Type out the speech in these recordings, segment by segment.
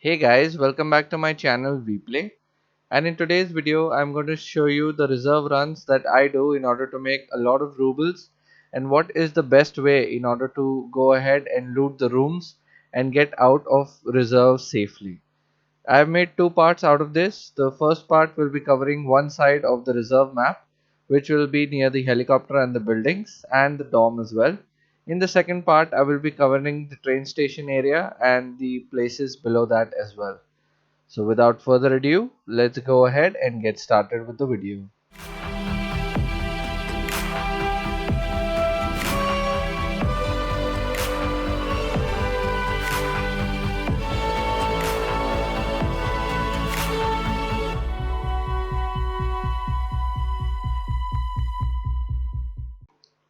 Hey guys, welcome back to my channel Vplay, and in today's video I'm going to show you the reserve runs that I do in order to make a lot of rubles and what is the best way in order to go ahead and loot the rooms and get out of reserve safely. I've made two parts out of this. The first part will be covering one side of the reserve map, which will be near the helicopter and the buildings and the dome as well. In the second part, I will be covering the train station area and the places below that as well. So without further ado, let's go ahead and get started with the video.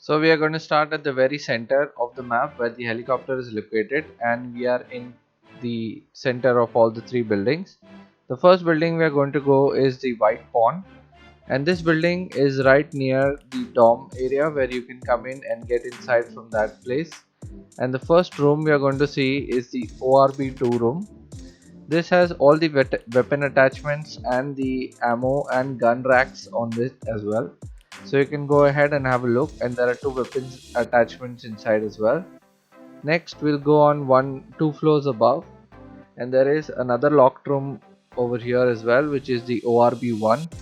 So we are going to start at the very center of the map where the helicopter is located, and we are in the center of all the three buildings. The first building we are going to go is the White Pawn, and this building is right near the dome area where you can come in and get inside from that place. And the first room we are going to see is the ORB2 room. This has all the weapon attachments and the ammo and gun racks on this as well. So you can go ahead and have a look, and there are two weapons attachments inside as well. Next we'll go on two floors above, and there is another locked room over here as well, which is the ORB1.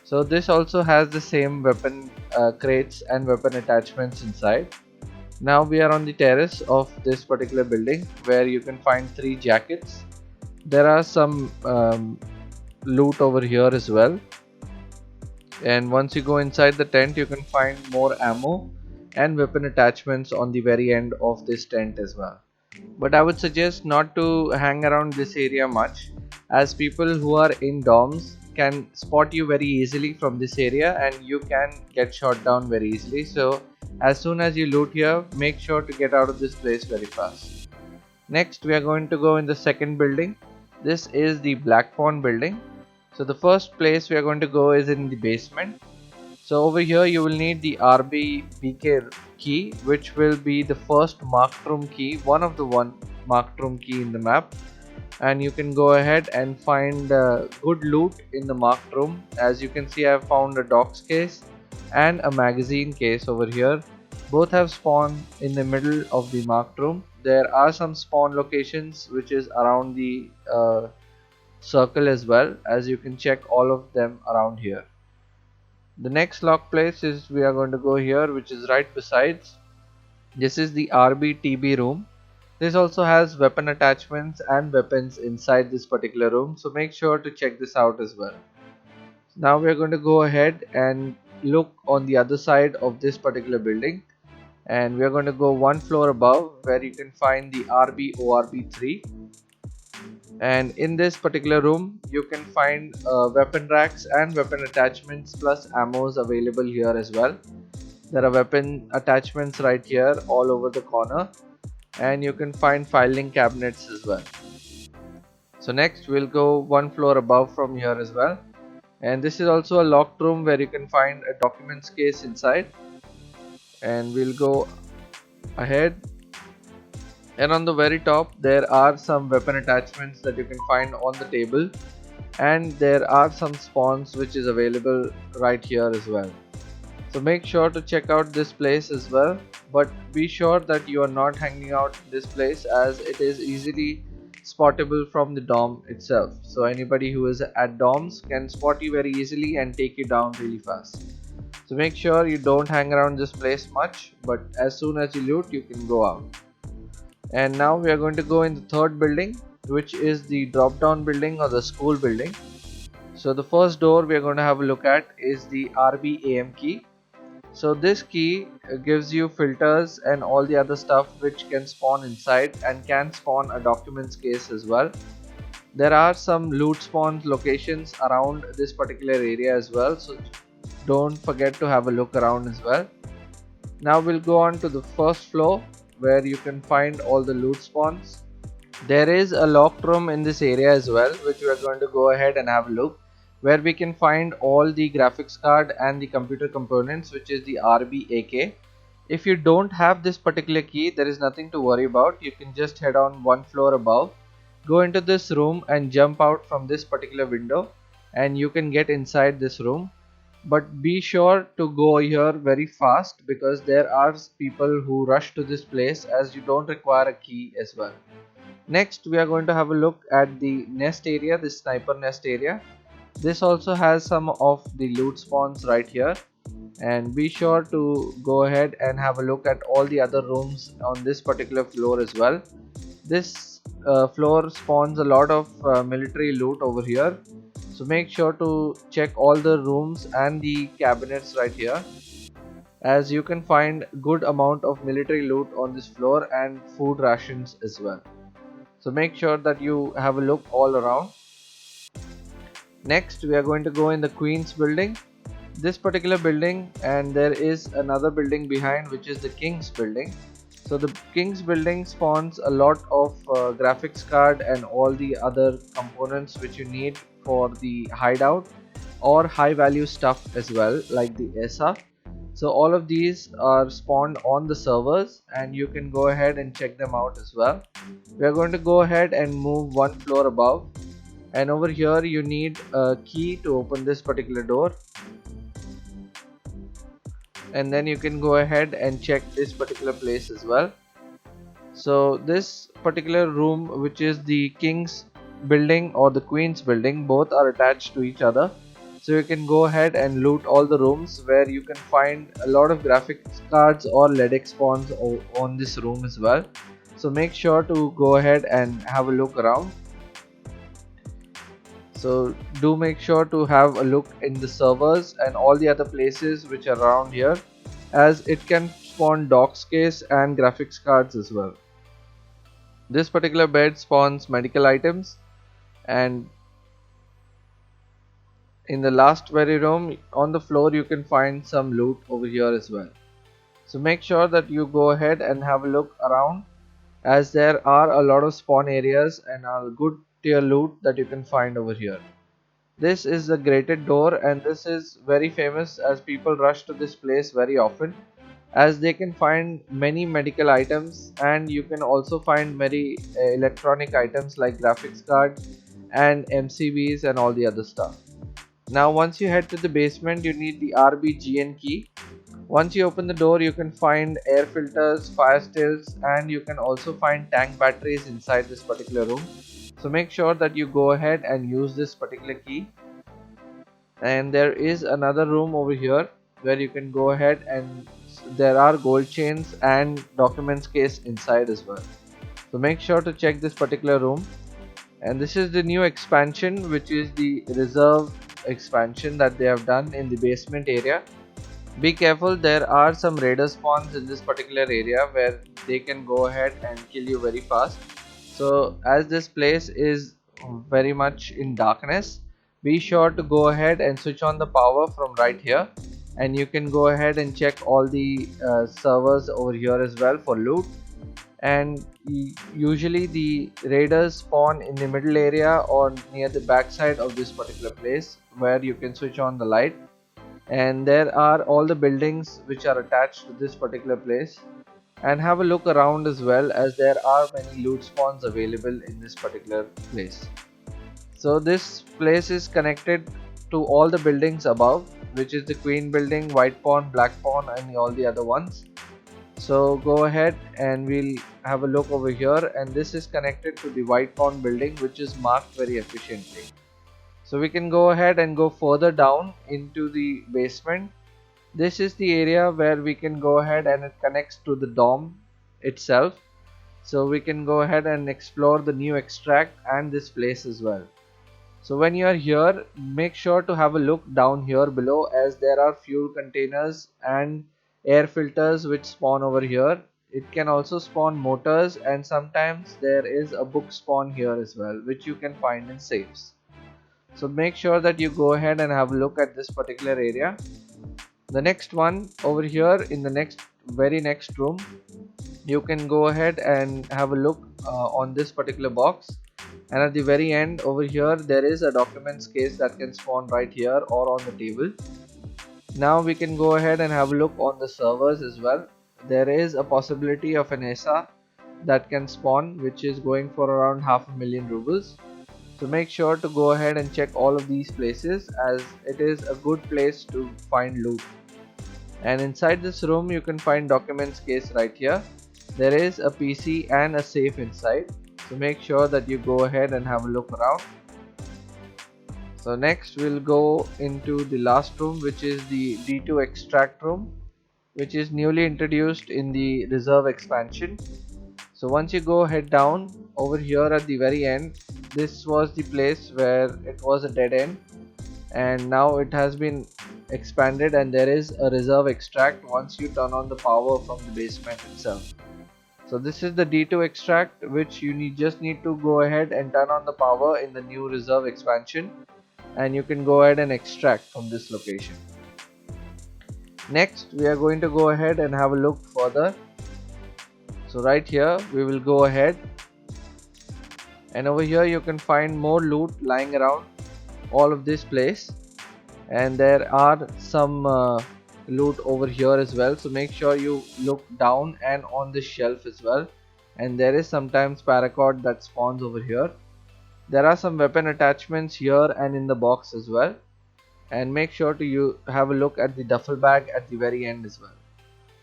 So this also has the same weapon crates and weapon attachments inside. Now we are on the terrace of this particular building where you can find three jackets. There are some loot over here as well, and once you go inside the tent you can find more ammo and weapon attachments on the very end of this tent as well. But I would suggest not to hang around this area much, as people who are in dorms can spot you very easily from this area and you can get shot down very easily. So as soon as you loot here, make sure to get out of this place very fast. Next we are going to go in the second building. This is the Black Pawn building. So the first place we are going to go is in the basement. So over here you will need the RBBK key, which will be the first marked room key, one of the marked room key in the map. And you can go ahead and find good loot in the marked room. As you can see, I have found a docs case and a magazine case over here. Both have spawned in the middle of the marked room. There are some spawn locations which is around the circle as well, as you can check all of them around here. The next lock place is we are going to go here, which is right besides. This is the RBTB room. This also has weapon attachments and weapons inside this particular room, so make sure to check this out as well. Now we are going to go ahead and look on the other side of this particular building, and we are going to go one floor above where you can find the RBORB3. And in this particular room you can find weapon racks and weapon attachments plus ammos available here as well. There are weapon attachments right here all over the corner, and you can find filing cabinets as well. So next we'll go one floor above from here as well, and this is also a locked room where you can find a documents case inside. And we'll go ahead, and on the very top there are some weapon attachments that you can find on the table, and there are some spawns which is available right here as well. So make sure to check out this place as well, but be sure that you are not hanging out in this place, as it is easily spottable from the dome itself. So anybody who is at dorms can spot you very easily and take you down really fast. So make sure you don't hang around this place much, but as soon as you loot you can go out. And now we are going to go in the third building, which is the drop down building or the school building. So the first door we are going to have a look at is the RBAM key. So this key gives you filters and all the other stuff which can spawn inside, and can spawn a documents case as well. There are some loot spawn locations around this particular area as well, so don't forget to have a look around as well. Now we'll go on to the first floor where you can find all the loot spawns. There is a locked room in this area as well, which we are going to go ahead and have a look, where we can find all the graphics card and the computer components, which is the RBAK. If you don't have this particular key, there is nothing to worry about. You can just head on one floor above Go into this room and jump out from this particular window, and you can get inside this room. But be sure to go here very fast, because there are people who rush to this place, as you don't require a key as well. Next, we are going to have a look at the nest area, the sniper nest area. This also has some of the loot spawns right here, and be sure to go ahead and have a look at all the other rooms on this particular floor as well. This floor spawns a lot of military loot over here, so make sure to check all the rooms and the cabinets right here, as you can find good amount of military loot on this floor and food rations as well. So make sure that you have a look all around. Next, we are going to go in the Queen's building, this particular building, and there is another building behind, which is the King's building. So the King's building spawns a lot of graphics card and all the other components which you need for the hideout, or high value stuff as well, like the ESA. So all of these are spawned on the servers, and you can go ahead and check them out as well. We are going to go ahead and move one floor above, and over here you need a key to open this particular door, and then you can go ahead and check this particular place as well. So this particular room, which is the King's building or the Queen's building, both are attached to each other. So you can go ahead and loot all the rooms, where you can find a lot of graphics cards or LEDX spawns on this room as well. So make sure to go ahead and have a look around. So do make sure to have a look in the servers and all the other places which are around here, as it can spawn docs case and graphics cards as well. This particular bed spawns medical items, and in the last very room on the floor you can find some loot over here as well. So make sure that you go ahead and have a look around, as there are a lot of spawn areas and a good tier loot that you can find over here. This is the grated door, and this is very famous as people rush to this place very often, as they can find many medical items, and you can also find many electronic items like graphics cards and MCBs and all the other stuff. Now once you head to the basement, you need the RBGN key. Once you open the door, you can find air filters, fire stills, and you can also find tank batteries inside this particular room. So make sure that you go ahead and use this particular key. And there is another room over here where you can go ahead, and there are gold chains and documents case inside as well. So make sure to check this particular room. And this is the new expansion, which is the reserve expansion that they have done in the basement area. Be careful, there are some raider spawns in this particular area where they can go ahead and kill you very fast. So as this place is very much in darkness, be sure to go ahead and switch on the power from right here, and you can go ahead and check all the servers over here as well for loot. And usually the raiders spawn in the middle area or near the backside of this particular place, where you can switch on the light. And there are all the buildings which are attached to this particular place, and have a look around as well, as there are many loot spawns available in this particular place. So this place is connected to all the buildings above, which is the Queen building, White Pawn, Black Pawn, and all the other ones. So go ahead and we'll have a look over here, and this is connected to the White Pawn building, which is marked very efficiently. So we can go ahead and go further down into the basement. This is the area where we can go ahead, and it connects to the dome itself. So we can go ahead and explore the new extract and this place as well. So when you are here, make sure to have a look down here below, as there are fuel containers and air filters which spawn over here. It can also spawn motors, and sometimes there is a book spawn here as well, which you can find in safes. So make sure that you go ahead and have a look at this particular area. The next one over here in the very next room, you can go ahead and have a look on this particular box. And at the very end over here, there is a documents case that can spawn right here or on the table. Now we can go ahead and have a look on the servers as well. There is a possibility of an ESA that can spawn, which is going for around 500,000 rubles. So make sure to go ahead and check all of these places, as it is a good place to find loot. And inside this room you can find documents case right here. There is a PC and a safe inside, so make sure that you go ahead and have a look around. So next we'll go into the last room, which is the D2 extract room, which is newly introduced in the reserve expansion. So once you go head down over here at the very end, this was the place where it was a dead end, and now it has been expanded and there is a reserve extract once you turn on the power from the basement itself. So this is the D2 extract, which you just need to go ahead and turn on the power in the new reserve expansion, and you can go ahead and extract from this location. Next we are going to go ahead and have a look further. So right here we will go ahead, and over here you can find more loot lying around all of this place, and there are some loot over here as well. So make sure you look down and on this shelf as well, and there is sometimes paracord that spawns over here. There are some weapon attachments here and in the box as well, and make sure to have a look at the duffel bag at the very end as well.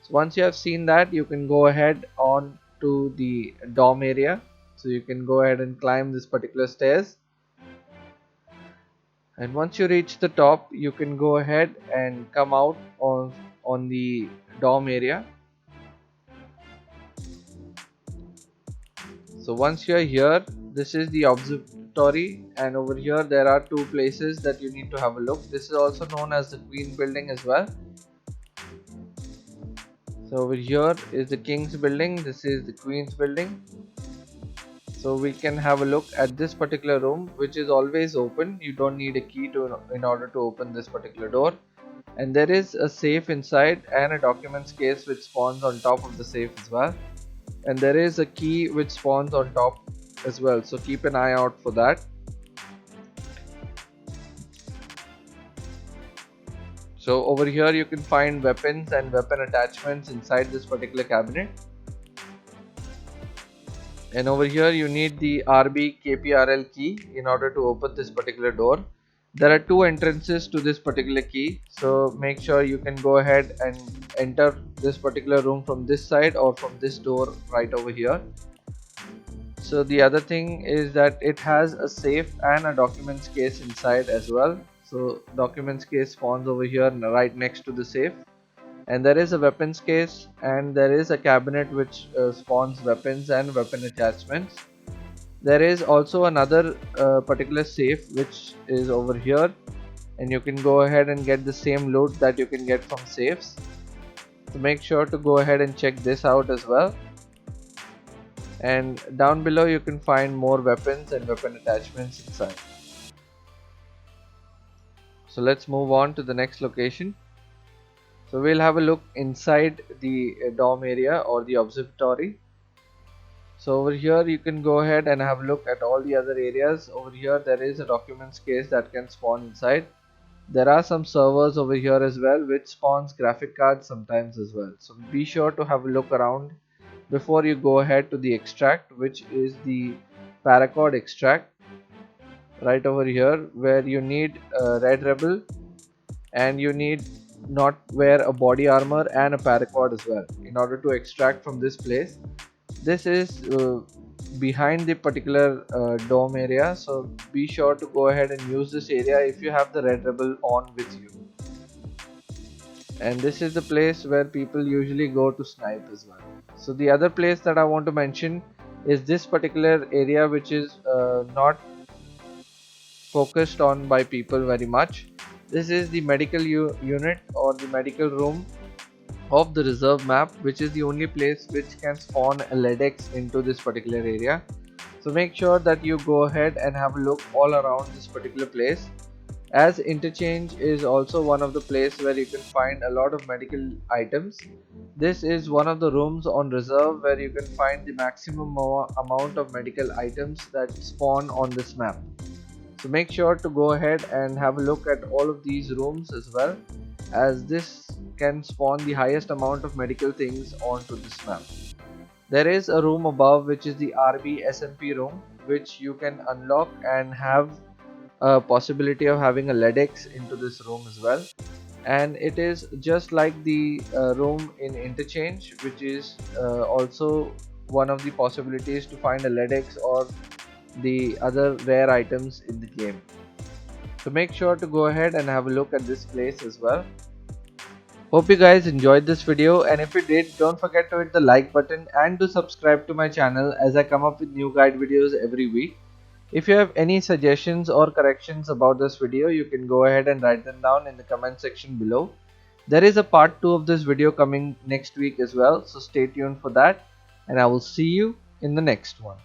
So once you have seen that, you can go ahead on to the dorm area. So you can go ahead and climb this particular stairs, and once you reach the top you can go ahead and come out on the dorm area. So once you are here, this is the observatory, and over here there are two places that you need to have a look. This is also known as the Queen building as well. So over here is the King's building, this is the Queen's building. So we can have a look at this particular room, which is always open. You don't need a key in order to open this particular door. And there is a safe inside and a documents case which spawns on top of the safe as well. And there is a key which spawns on top as well, so keep an eye out for that. So over here you can find weapons and weapon attachments inside this particular cabinet. And over here you need the RB KPRL key in order to open this particular door. There are two entrances to this particular key, so make sure you can go ahead and enter this particular room from this side or from this door right over here. So the other thing is that it has a safe and a documents case inside as well. So documents case spawns over here right next to the safe, and there is a weapons case, and there is a cabinet which spawns weapons and weapon attachments. There is also another particular safe which is over here, and you can go ahead and get the same loot that you can get from safes. So make sure to go ahead and check this out as well. And down below you can find more weapons and weapon attachments inside. So let's move on to the next location. So we'll have a look inside the dorm area or the observatory. So over here you can go ahead and have a look at all the other areas. Over here there is a documents case that can spawn inside. There are some servers over here as well which spawns graphic cards sometimes as well. So be sure to have a look around before you go ahead to the extract, which is the paracord extract right over here, where you need a red rebel and you need not wear a body armor and a paracord as well in order to extract from this place. This is behind the particular dome area, so be sure to go ahead and use this area if you have the red rebel on with you. And this is the place where people usually go to snipe as well. So the other place that I want to mention is this particular area, which is not focused on by people very much. This is the medical unit or the medical room of the reserve map, which is the only place which can spawn a LEDX into this particular area. So make sure that you go ahead and have a look all around this particular place, as interchange is also one of the places where you can find a lot of medical items. This is one of the rooms on reserve where you can find the maximum amount of medical items that spawn on this map. So make sure to go ahead and have a look at all of these rooms as well, as this can spawn the highest amount of medical things onto this map. There is a room above which is the RB SMP room, which you can unlock and have a possibility of having a LEDX into this room as well. And it is just like the room in Interchange, which is also one of the possibilities to find a LEDX or the other rare items in the game. So make sure to go ahead and have a look at this place as well. Hope you guys enjoyed this video, and if you did, don't forget to hit the like button and to subscribe to my channel as I come up with new guide videos every week. If you have any suggestions or corrections about this video, you can go ahead and write them down in the comment section below. There is a part 2 of this video coming next week as well, so stay tuned for that, and I will see you in the next one.